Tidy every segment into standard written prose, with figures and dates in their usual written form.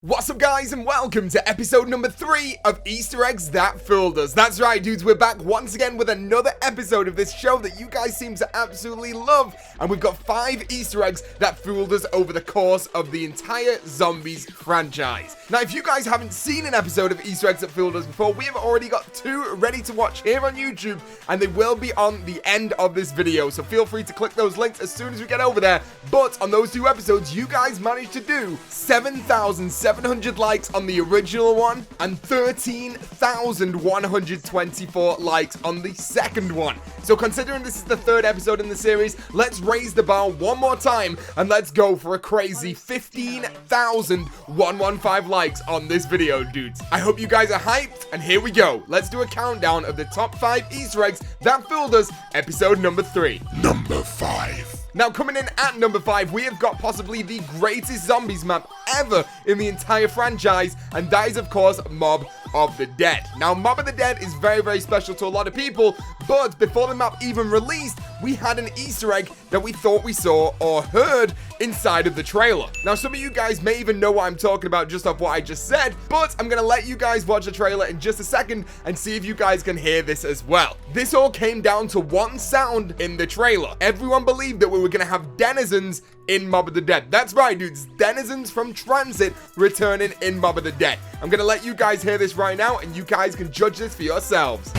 What's up guys, and welcome to episode number 3 of Easter Eggs That Fooled Us. That's right dudes, we're back once again with another episode of this show that you guys seem to absolutely love. And we've got 5 Easter eggs that fooled us over the course of the entire Zombies franchise. Now if you guys haven't seen an episode of Easter Eggs That Fooled Us before, we have already got 2 ready to watch here on YouTube, and they will be on the end of this video. So feel free to click those links as soon as we get over there. But on those 2 episodes, you guys managed to do 7,700 likes on the original one and 13,124 likes on the second one. So considering this is the 3rd episode in the series, let's raise the bar one more time and let's go for a crazy 15,115 likes on this video, dudes. I hope you guys are hyped, and here we go. Let's do a countdown of the top 5 Easter eggs that fooled us, episode number 3. Number 5. Now, coming in at number 5, we have got possibly the greatest zombies map ever in the entire franchise, and that is, of course, Mob of the Dead. Now, Mob of the Dead is very, very special to a lot of people, but before the map even released, we had an Easter egg that we thought we saw or heard inside of the trailer. Now, some of you guys may even know what I'm talking about just off what I just said, but I'm gonna let you guys watch the trailer in just a second and see if you guys can hear this as well. This all came down to one sound in the trailer. Everyone believed that we were gonna have denizens in Mob of the Dead. That's right, dudes. Denizens from Transit returning in Mob of the Dead. I'm gonna let you guys hear this right now, and you guys can judge this for yourselves.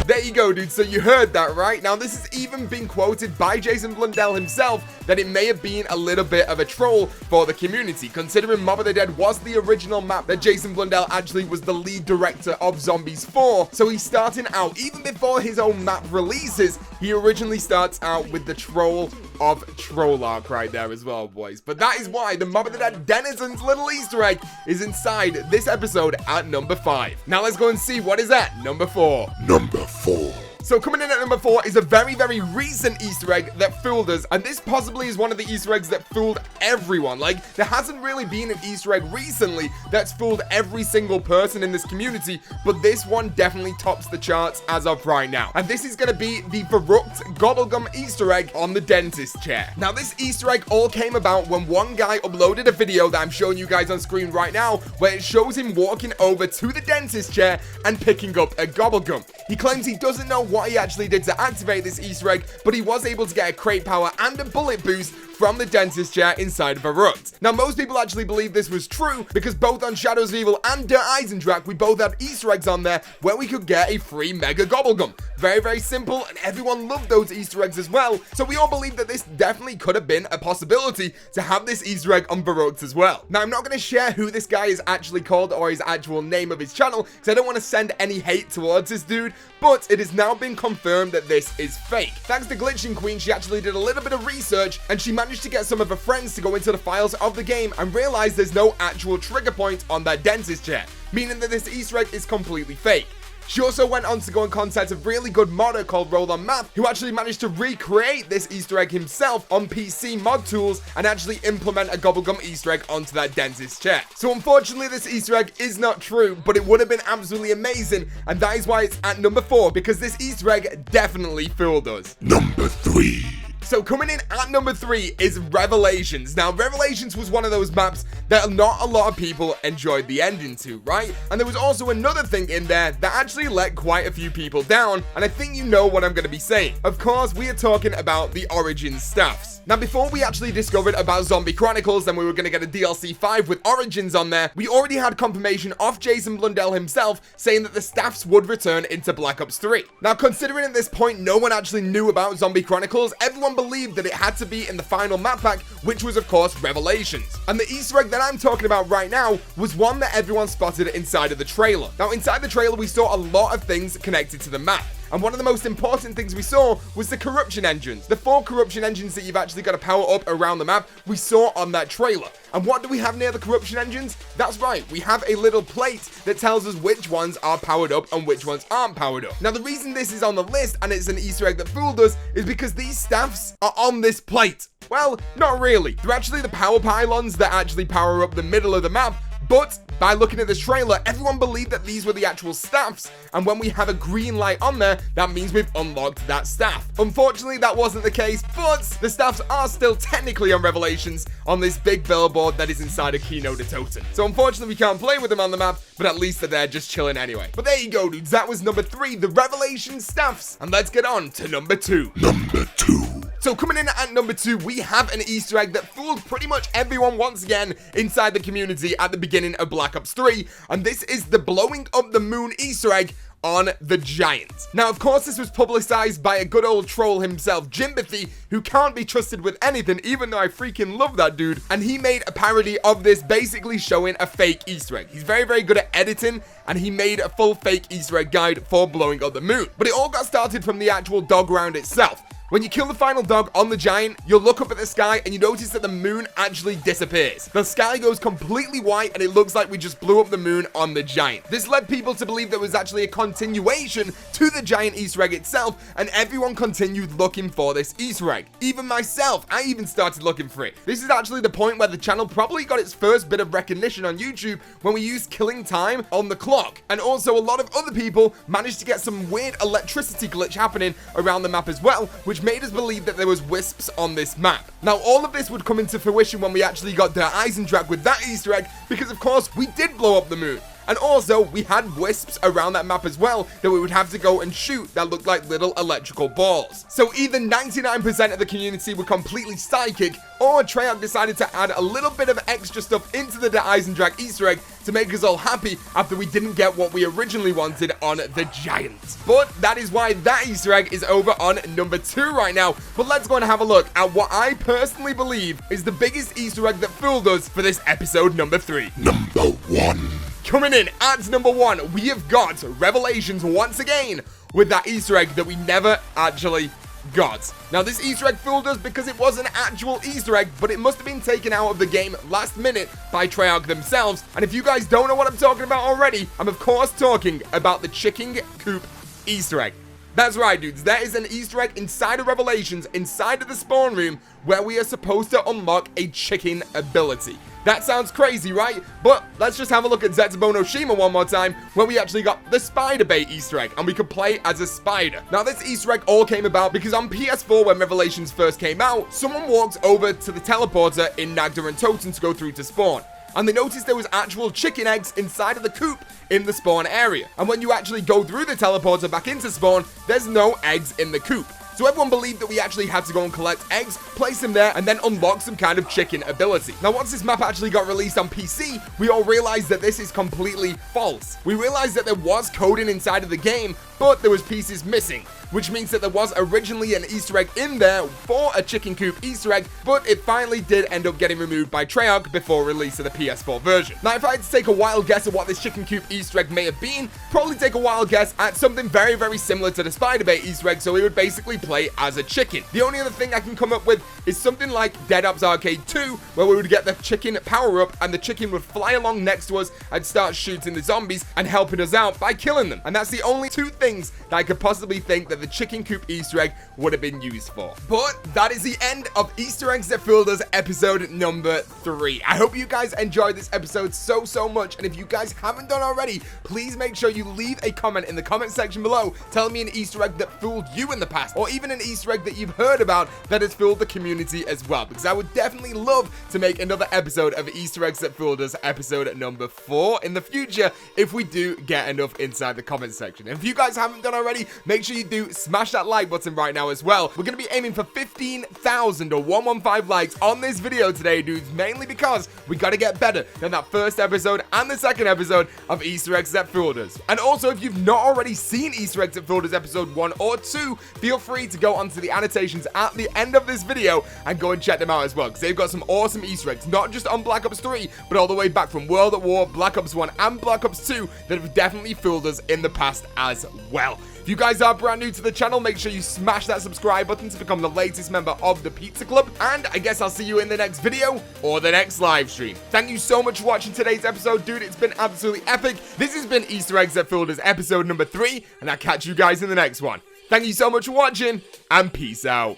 There you go, dude. So you heard that, right? Now, this has even been quoted by Jason Blundell himself that it may have been a little bit of a troll for the community, considering Mob of the Dead was the original map that Jason Blundell actually was the lead director of Zombies 4. So he's starting out, even before his own map releases, he originally starts out with the troll of Trollark right there as well, boys. But that is why the Mob of the Dead Denizens little Easter egg is inside this episode at number 5. Now let's go and see what is at number 4. Number 4. So coming in at number 4 is a very, very recent Easter egg that fooled us, and this possibly is one of the Easter eggs that fooled everyone. Like, there hasn't really been an Easter egg recently that's fooled every single person in this community, but this one definitely tops the charts as of right now. And this is going to be the Verrucht Gobblegum Easter egg on the dentist chair. Now, this Easter egg all came about when one guy uploaded a video that I'm showing you guys on screen right now, where it shows him walking over to the dentist chair and picking up a gobblegum. He claims he doesn't know what he actually did to activate this Easter egg, but he was able to get a crate power and a bullet boost from the dentist chair inside of Verrucht. Now, most people actually believe this was true because both on Shadows of Evil and Der Eisendrache, we both had Easter eggs on there where we could get a free Mega Gobblegum. Very, very simple, and everyone loved those Easter eggs as well, so we all believe that this definitely could have been a possibility to have this Easter egg on Verrucht as well. Now, I'm not going to share who this guy is actually called or his actual name of his channel, because I don't want to send any hate towards this dude, but it has now been confirmed that this is fake. Thanks to Glitching Queen, she actually did a little bit of research, and she managed to get some of her friends to go into the files of the game and realize there's no actual trigger point on that dentist chair, meaning that this Easter egg is completely fake. She also went on to go and contact a really good modder called Roll On Map, who actually managed to recreate this Easter egg himself on PC mod tools and actually implement a Gobblegum Easter egg onto that dentist chair. So unfortunately, this Easter egg is not true, but it would have been absolutely amazing, and that is why it's at number 4, because this Easter egg definitely fooled us. Number 3. So coming in at number 3 is Revelations. Now, Revelations was one of those maps that not a lot of people enjoyed the ending to, right? And there was also another thing in there that actually let quite a few people down, and I think you know what I'm going to be saying. Of course, we are talking about the Origins staffs. Now, before we actually discovered about Zombie Chronicles, then we were going to get a DLC 5 with Origins on there, we already had confirmation off Jason Blundell himself saying that the staffs would return into Black Ops 3. Now, considering at this point no one actually knew about Zombie Chronicles, everyone believed that it had to be in the final map pack, which was of course Revelations. And the Easter egg that I'm talking about right now was one that everyone spotted inside of the trailer. Now, inside the trailer we saw a lot of things connected to the map. And one of the most important things we saw was the corruption engines. The 4 corruption engines that you've actually got to power up around the map, we saw on that trailer. And what do we have near the corruption engines? That's right, we have a little plate that tells us which ones are powered up and which ones aren't powered up. Now, the reason this is on the list and it's an Easter egg that fooled us is because these staffs are on this plate. Well, not really. They're actually the power pylons that actually power up the middle of the map, But by looking at this trailer, everyone believed that these were the actual staffs, and when we have a green light on there, that means we've unlocked that staff. Unfortunately, that wasn't the case, but the staffs are still technically on Revelations on this big billboard that is inside a keynote of Totem. So unfortunately, we can't play with them on the map, but at least they're there just chilling anyway. But there you go, dudes. That was number 3, the Revelation staffs. And let's get on to number 2. Number 2. So coming in at number 2, we have an Easter egg that fooled pretty much everyone once again inside the community at the beginning of Black Ops 3, and this is the blowing up the moon Easter egg on the giant. Now, of course, this was publicized by a good old troll himself, Jimbathy, who can't be trusted with anything, even though I freaking love that dude, and he made a parody of this, basically showing a fake Easter egg. He's very, very good at editing, and he made a full fake Easter egg guide for blowing up the moon. But it all got started from the actual dog round itself. When you kill the final dog on the giant, you'll look up at the sky and you notice that the moon actually disappears. The sky goes completely white and it looks like we just blew up the moon on the giant. This led people to believe there was actually a continuation to the giant Easter egg itself, and everyone continued looking for this Easter egg. Even myself, I even started looking for it. This is actually the point where the channel probably got its first bit of recognition on YouTube, when we used killing time on the clock. And also a lot of other people managed to get some weird electricity glitch happening around the map as well, which made us believe that there was wisps on this map. Now, all of this would come into fruition when we actually got Der Eisendrache with that Easter egg, because of course we did blow up the moon. And also, we had wisps around that map as well that we would have to go and shoot that looked like little electrical balls. So either 99% of the community were completely psychic, or Treyarch decided to add a little bit of extra stuff into the Der Eisendrache Easter egg to make us all happy after we didn't get what we originally wanted on the giant. But that is why that Easter egg is over on number 2 right now. But let's go and have a look at what I personally believe is the biggest Easter egg that fooled us for this episode number 3. Number 1. Coming in at number 1, we have got Revelations once again with that Easter egg that we never actually got. Now, this Easter egg fooled us because it was an actual Easter egg, but it must have been taken out of the game last minute by Treyarch themselves. And if you guys don't know what I'm talking about already, I'm of course talking about the chicken coop Easter egg. That's right, dudes. There is an Easter egg inside of Revelations, inside of the spawn room, where we are supposed to unlock a chicken ability. That sounds crazy, right? But let's just have a look at Zetsubou no Shima one more time, where we actually got the spider bait Easter egg, and we could play as a spider. Now, this Easter egg all came about because on PS4, when Revelations first came out, someone walked over to the teleporter in Nagda and Totem to go through to spawn, and they noticed there was actual chicken eggs inside of the coop in the spawn area. And when you actually go through the teleporter back into spawn, there's no eggs in the coop. So everyone believed that we actually had to go and collect eggs, place them there, and then unlock some kind of chicken ability. Now, once this map actually got released on PC, we all realized that this is completely false. We realized that there was coding inside of the game, but there was pieces missing, which means that there was originally an Easter egg in there for a chicken coop Easter egg, but it finally did end up getting removed by Treyarch before release of the PS4 version. Now, if I had to take a wild guess at what this chicken coop Easter egg may have been, probably take a wild guess at something very, very similar to the spider bait Easter egg, so we would basically play as a chicken. The only other thing I can come up with is something like Dead Ops Arcade 2, where we would get the chicken power up and the chicken would fly along next to us and start shooting the zombies and helping us out by killing them. And that's the only two things that I could possibly think that the chicken coop Easter egg would have been used for. But that is the end of Easter eggs that fooled us episode number 3. I hope you guys enjoyed this episode so much, and if you guys haven't done already, please make sure you leave a comment in the comment section below telling me an Easter egg that fooled you in the past, or even an Easter egg that you've heard about that has fooled the community as well, because I would definitely love to make another episode of Easter eggs that fooled us episode number 4 in the future if we do get enough inside the comment section. And if you guys haven't done already, make sure you do smash that like button right now as well. We're going to be aiming for 15,000 or 115 likes on this video today, dudes, mainly because we got to get better than that first episode and the second episode of Easter eggs that fooled us. And also, if you've not already seen Easter eggs that fooled us episode 1 or 2, feel free to go onto the annotations at the end of this video and go and check them out as well, because they've got some awesome Easter eggs, not just on Black Ops 3, but all the way back from World at War, Black Ops 1, and Black Ops 2 that have definitely fooled us in the past as well. If you guys are brand new to the channel, make sure you smash that subscribe button to become the latest member of the Pizza Club, and I guess I'll see you in the next video or the next live stream. Thank you so much for watching today's episode, dude. It's been absolutely epic. This has been Easter eggs that fooled us episode number 3, and I'll catch you guys in the next one. Thank you so much for watching, and peace out.